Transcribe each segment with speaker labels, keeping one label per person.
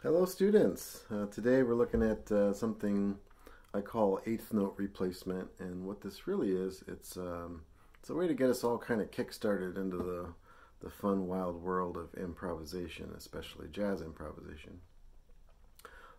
Speaker 1: Hello students. Today we're looking at something I call eighth note replacement, and what this really is, it's a way to get us all kind of kick-started into the fun, wild world of improvisation, especially jazz improvisation.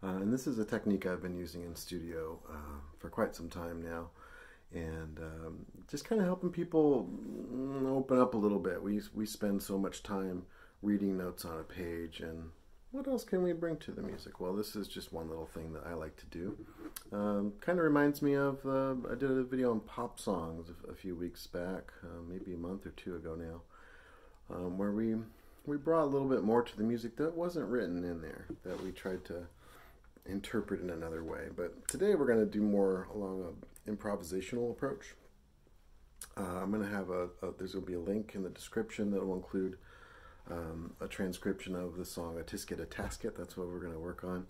Speaker 1: And this is a technique I've been using in studio for quite some time now, and just kind of helping people open up a little bit. We spend so much time reading notes on a page, and what else can we bring to the music? Well, this is just one little thing that I like to do. Kind of reminds me of, I did a video on pop songs a few weeks back, maybe a month or two ago now, where we brought a little bit more to the music that wasn't written in there, that we tried to interpret in another way. But today we're going to do more along an improvisational approach. I'm going to have there's going to be a link in the description that will include a transcription of the song A Tisket A Tasket. That's what we're going to work on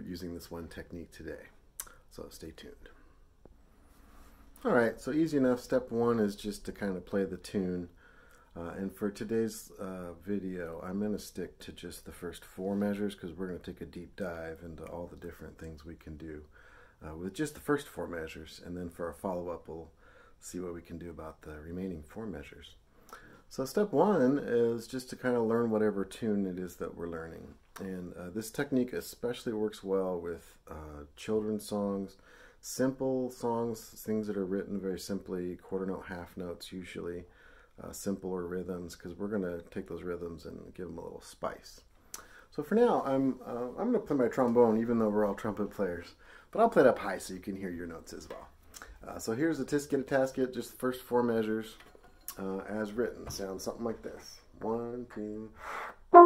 Speaker 1: using this one technique today. So stay tuned. Alright, so easy enough. Step one is just to kind of play the tune. And for today's video, I'm going to stick to just the first four measures because we're going to take a deep dive into all the different things we can do with just the first four measures. And then for our follow-up, we'll see what we can do about the remaining four measures. So step one is just to kind of learn whatever tune it is that we're learning. And this technique especially works well with children's songs, simple songs, things that are written very simply, quarter note, half notes usually, simpler rhythms, because we're going to take those rhythms and give them a little spice. So for now, I'm going to play my trombone, even though we're all trumpet players. But I'll play it up high so you can hear your notes as well. So here's the Tisket A Tasket, just the first four measures. As written, sounds something like this. 1, 2. I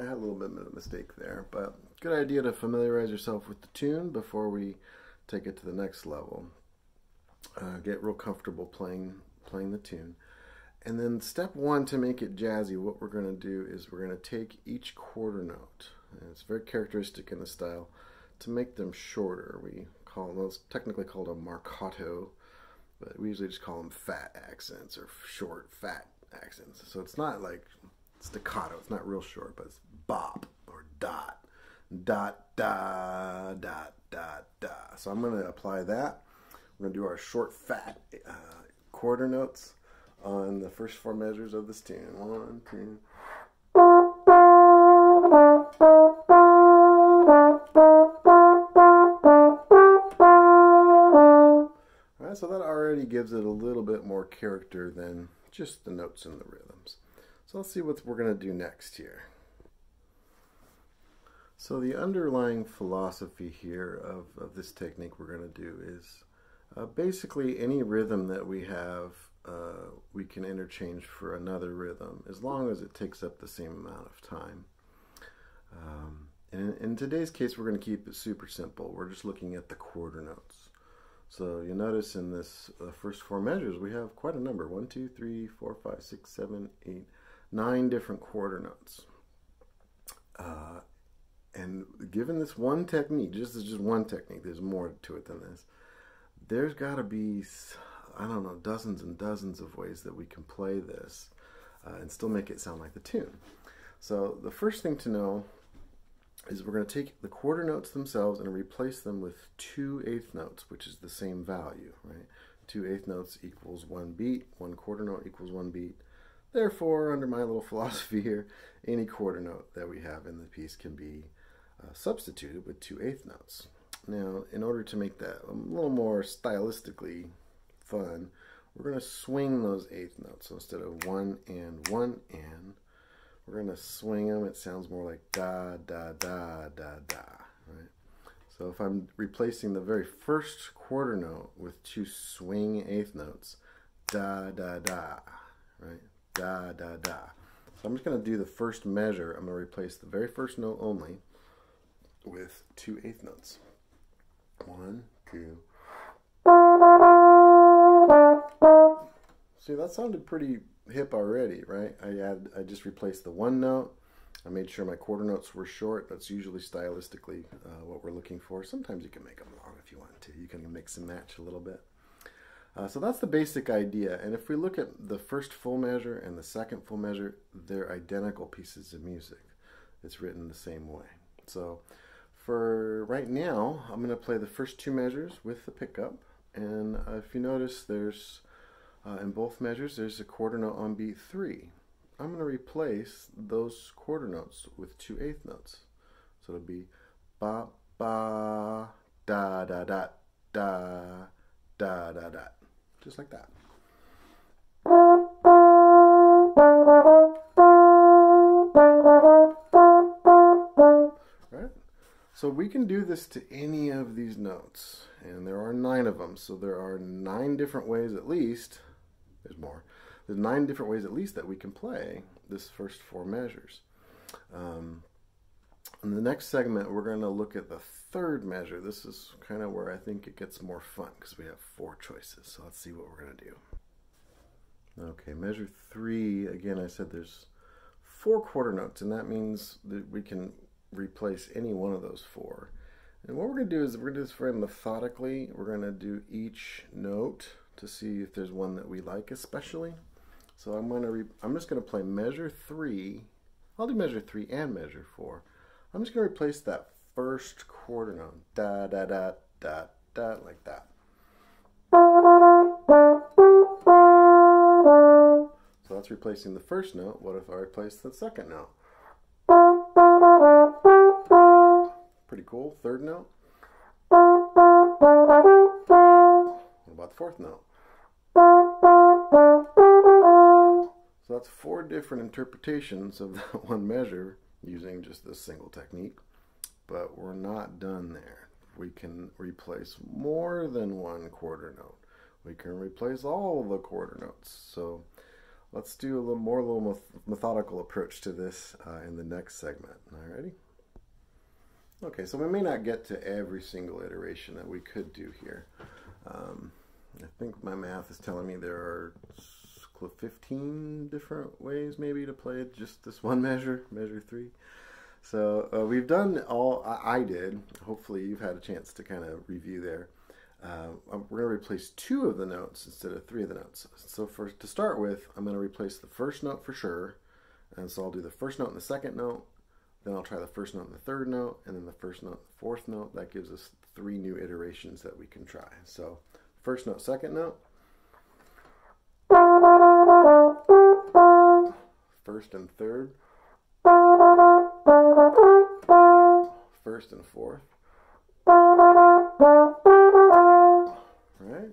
Speaker 1: had a little bit of a mistake there, but good idea to familiarize yourself with the tune before we take it to the next level. Get real comfortable playing the tune. And then step one, to make it jazzy, what we're going to do is we're going to take each quarter note, and it's very characteristic in the style, to make them shorter. We call those technically called a marcato, but we usually just call them fat accents or short fat accents. So it's not like staccato, it's not real short, but it's bop or dot, dot, da, dot, dot, da. So I'm going to apply that. We're going to do our short fat quarter notes on the first four measures of this tune. 1, 2. Alright, so that already gives it a little bit more character than just the notes and the rhythms. So let's see what we're going to do next here. So the underlying philosophy here of this technique we're going to do is basically any rhythm that we have we can interchange for another rhythm as long as it takes up the same amount of time. And in today's case, we're going to keep it super simple. We're just looking at the quarter notes. So you notice in this first four measures, we have quite a number. 1, 2, 3, 4, 5, 6, 7, 8, 9 different quarter notes. And given this one technique, just one technique, there's more to it than this. There's got to be, I don't know, dozens and dozens of ways that we can play this and still make it sound like the tune. So the first thing to know is we're going to take the quarter notes themselves and replace them with 2 eighth notes, which is the same value, right? 2 eighth notes equals 1 beat, 1 quarter note equals 1 beat. Therefore, under my little philosophy here, any quarter note that we have in the piece can be substituted with 2 eighth notes. Now, in order to make that a little more stylistically fun, we're going to swing those eighth notes. So instead of 1 and 1 and, we're going to swing them. It sounds more like da, da, da, da, da, right? So if I'm replacing the very first quarter note with 2 swing eighth notes, da, da, da, right? Da, da, da. So I'm just going to do the first measure. I'm going to replace the very first note only with 2 eighth notes. 1, 2. See, that sounded pretty hip already, right? I just replaced the one note. I made sure my quarter notes were short. That's usually stylistically what we're looking for. Sometimes you can make them long if you want to. You can mix and match a little bit. So that's the basic idea. And if we look at the first full measure and the second full measure, they're identical pieces of music. It's written the same way. So for right now, I'm going to play the first two measures with the pickup. And if you notice, there's in both measures, there's a quarter note on beat 3. I'm going to replace those quarter notes with 2/8 notes. So it'll be ba ba da da da da da da da, just like that. Right? So we can do this to any of these notes, and there are 9 of them. So there are 9 different ways at least. There's more. There's 9 different ways at least that we can play this first 4 measures. In the next segment, we're going to look at the third measure. This is kind of where I think it gets more fun because we have 4 choices. So let's see what we're going to do. Okay, measure 3. Again, I said there's 4 quarter notes, and that means that we can replace any one of those 4. And what we're going to do is we're going to do this very methodically. We're going to do each note to see if there's one that we like especially. So I'm just going to play measure 3. I'll do measure 3 and measure 4. I'm just going to replace that first quarter note, da da da da da, like that. So that's replacing the first note. What if I replace the second note? Pretty cool. Third note. What about the fourth note? So that's 4 different interpretations of that one measure using just this single technique. But we're not done there. We can replace more than one quarter note. We can replace all the quarter notes. So let's do a little methodical approach to this in the next segment. Alrighty? Okay, so we may not get to every single iteration that we could do here. I think my math is telling me there are 15 different ways maybe to play just this one measure, measure 3. So we've done all I did. Hopefully you've had a chance to kind of review there. We're going to replace 2 of the notes instead of 3 of the notes. So to start with, I'm going to replace the first note for sure. And so I'll do the first note and the second note. Then I'll try the first note and the third note, and then the first note and the fourth note. That gives us 3 new iterations that we can try. So first note, second note. First and third. First and fourth. Right?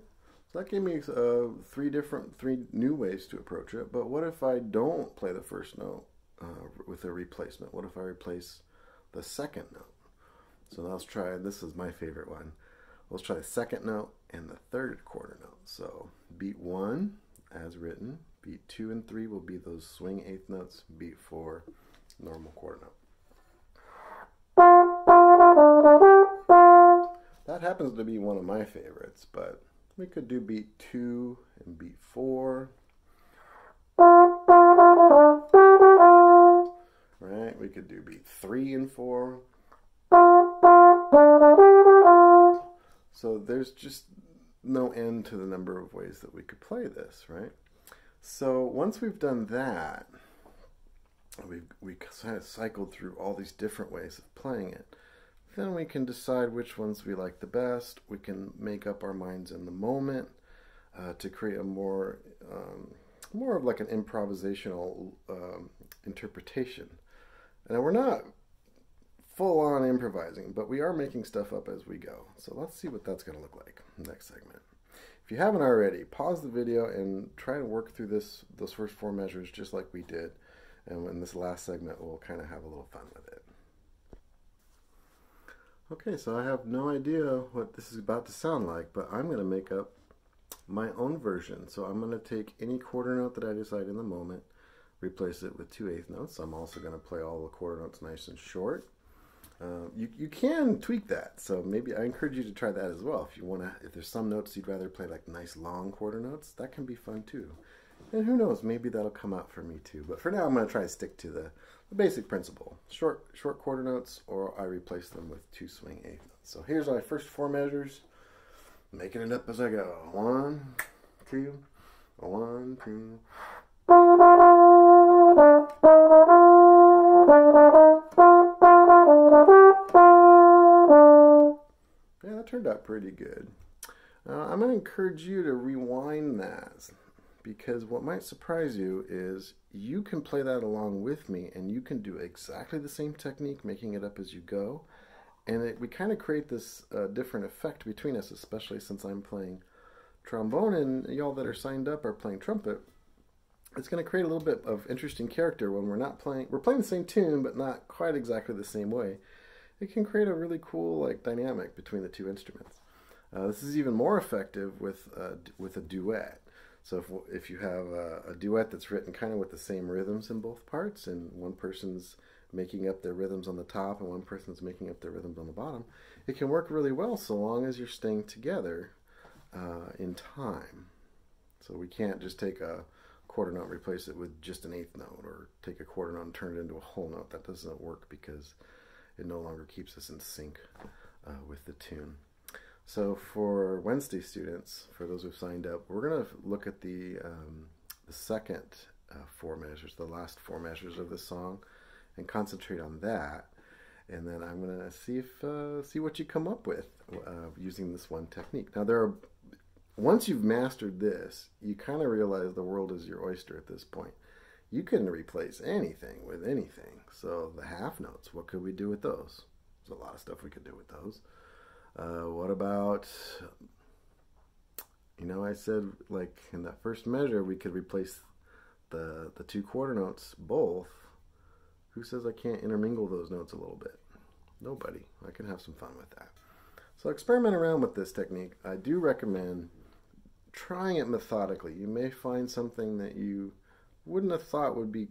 Speaker 1: So that gave me 3 new ways to approach it. But what if I don't play the first note with a replacement? What if I replace the second note? So now let's try, this is my favorite one. Let's try the second note and the third quarter note. So beat 1 as written. Beat 2 and 3 will be those swing 8th notes. Beat 4, normal quarter note. That happens to be one of my favorites, but we could do beat 2 and beat 4. Right? We could do beat 3 and 4. So there's just no end to the number of ways that we could play this, right? So once we've done that, we kind of cycled through all these different ways of playing it. Then we can decide which ones we like the best. We can make up our minds in the moment to create a more of like an improvisational interpretation. And we're not full on improvising, but we are making stuff up as we go. So let's see what that's going to look like in the next segment. If you haven't already, pause the video and try to work through those first 4 measures just like we did. And in this last segment, we'll kind of have a little fun with it. Okay, so I have no idea what this is about to sound like, but I'm going to make up my own version. So I'm going to take any quarter note that I decide in the moment, replace it with 2/8 notes. I'm also going to play all the quarter notes nice and short. You can tweak that, so maybe I encourage you to try that as well. If you want to, if there's some notes you'd rather play like nice long quarter notes, that can be fun too. And who knows, maybe that'll come out for me too. But for now, I'm going to try to stick to the basic principle: short quarter notes, or I replace them with 2 swing 8th notes. So here's my first 4 measures, making it up as I go. 1, 2. 1, 2. Yeah, that turned out pretty good. I'm going to encourage you to rewind that, because what might surprise you is you can play that along with me and you can do exactly the same technique, making it up as you go. And we kind of create this different effect between us, especially since I'm playing trombone and y'all that are signed up are playing trumpet. It's going to create a little bit of interesting character when we're playing the same tune, but not quite exactly the same way. It can create a really cool dynamic between the two instruments. This is even more effective with a duet. So if you have a duet that's written kind of with the same rhythms in both parts, and one person's making up their rhythms on the top and one person's making up their rhythms on the bottom, it can work really well so long as you're staying together in time. So we can't just take a quarter note and replace it with just an eighth note, or take a quarter note and turn it into a whole note. That doesn't work because it no longer keeps us in sync with the tune. So for Wednesday students, for those who've signed up, we're going to look at the second 4 measures, the last 4 measures of the song, and concentrate on that. And then I'm going to see what you come up with using this one technique. Now, once you've mastered this, you kind of realize the world is your oyster at this point. You can replace anything with anything. So the half notes, what could we do with those? There's a lot of stuff we could do with those. What about, I said in that first measure we could replace the 2 quarter notes both. Who says I can't intermingle those notes a little bit? Nobody. I can have some fun with that. So experiment around with this technique. I do recommend trying it methodically. You may find something that you wouldn't have thought would be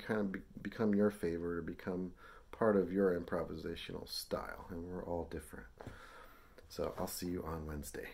Speaker 1: become your favorite or become part of your improvisational style, and we're all different. So I'll see you on Wednesday.